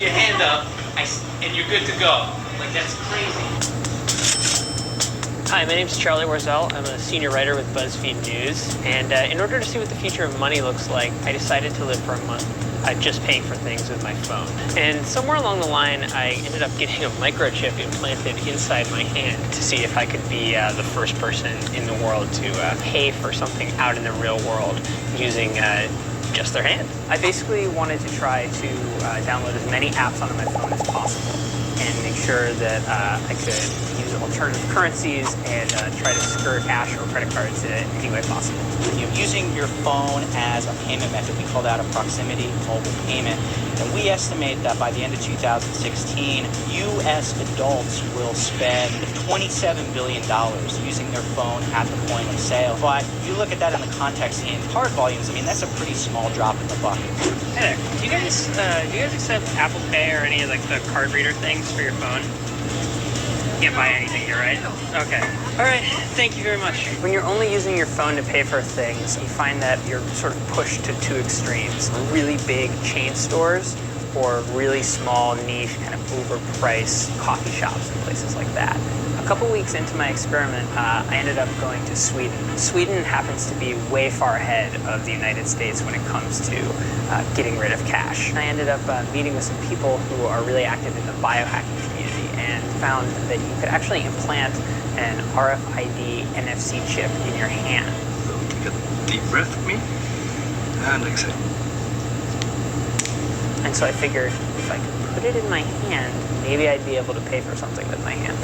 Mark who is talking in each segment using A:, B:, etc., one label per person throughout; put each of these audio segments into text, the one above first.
A: Your hand up, and you're good to go. Like, that's crazy.
B: Hi, my name is Charlie Warzel. I'm a senior writer with BuzzFeed News. And in order to see what the future of money looks like, I decided to live for a month just paying for things with my phone. And somewhere along the line, I ended up getting a microchip implanted inside my hand to see if I could be the first person in the world to pay for something out in the real world using just their hand. I basically wanted to try to download as many apps onto my phone as possible and make sure that I could use alternative currencies and try to skirt cash or credit cards in any way possible.
C: You're using your phone as a payment method. We call that a proximity mobile payment. And we estimate that by the end of 2016, U.S. adults will spend $27 billion using their phone at the point of sale. But if you look at that in the context in card volumes, I mean, that's a pretty small drop in the bucket.
B: Hey there, do you guys accept Apple Pay or any of like the card reader things for your phone? Can't buy anything here, right? Okay. All right, thank you very much. When you're only using your phone to pay for things, you find that you're sort of pushed to two extremes. Really big chain stores or really small, niche, kind of overpriced coffee shops and places like that. A couple weeks into my experiment, I ended up going to Sweden. Sweden happens to be way far ahead of the United States when it comes to getting rid of cash. I ended up meeting with some people who are really active in the biohacking community and found that you could actually implant an RFID NFC chip in your hand.
D: So take a deep breath with me and exhale.
B: And so I figured if I could put it in my hand, maybe I'd be able to pay for something with my hand.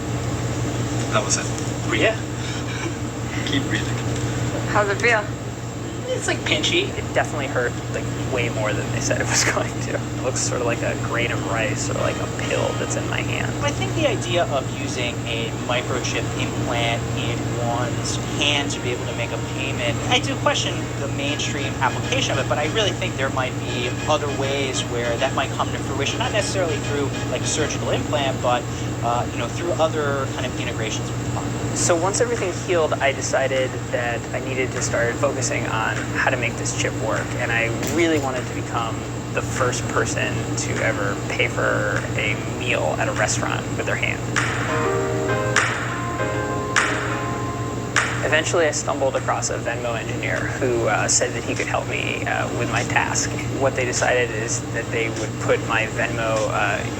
D: That was it. Breathe.
B: Yeah.
D: Keep breathing.
E: How's it feel?
B: It's like pinchy. It definitely hurt like way more than they said it was going to. It looks sort of like a grain of rice or like a pill that's in my hand.
C: I think the idea of using a microchip implant in one's hand to be able to make a payment, I do question the mainstream application of it, but I really think there might be other ways where that might come to fruition, not necessarily through like a surgical implant, but through other kind of integrations with the body.
B: So once everything healed, I decided that I needed to start focusing on how to make this chip work. And I really wanted to become the first person to ever pay for a meal at a restaurant with their hand. Eventually, I stumbled across a Venmo engineer who said that he could help me with my task. What they decided is that they would put my Venmo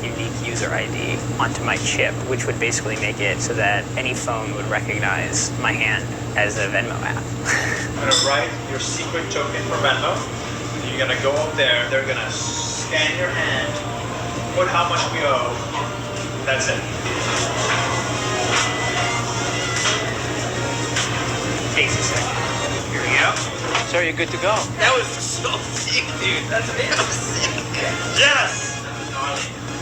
B: unique user ID onto my chip, which would basically make it so that any phone would recognize my hand as a Venmo app.
F: I'm gonna write your secret token for Venmo. You're gonna go up there, they're gonna scan your hand, put how much we owe, that's it.
B: Takes a second. Here we go. So you're good to go.
A: That was so sick, dude. That's sick.
F: Yes!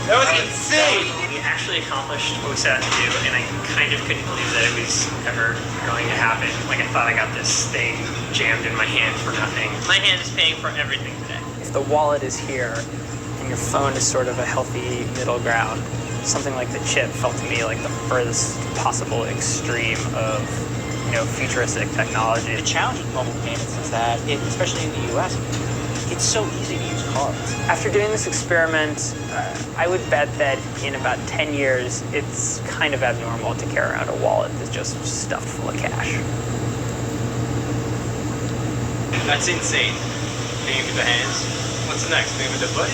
F: That was insane!
B: We actually accomplished what we set out to do, and I kind of couldn't believe that it was ever going to happen. Like, I thought I got this thing jammed in my hand for nothing. My hand is paying for everything today. If the wallet is here, and your phone is sort of a healthy middle ground, something like the chip felt to me like the furthest possible extreme of futuristic technology.
C: The challenge with mobile payments is that, especially in the U.S., it's so easy to use cards.
B: After doing this experiment, I would bet that in about 10 years, it's kind of abnormal to carry around a wallet that's just stuffed full of cash.
F: That's insane. Paying with the hands. What's next? Paying with the butt?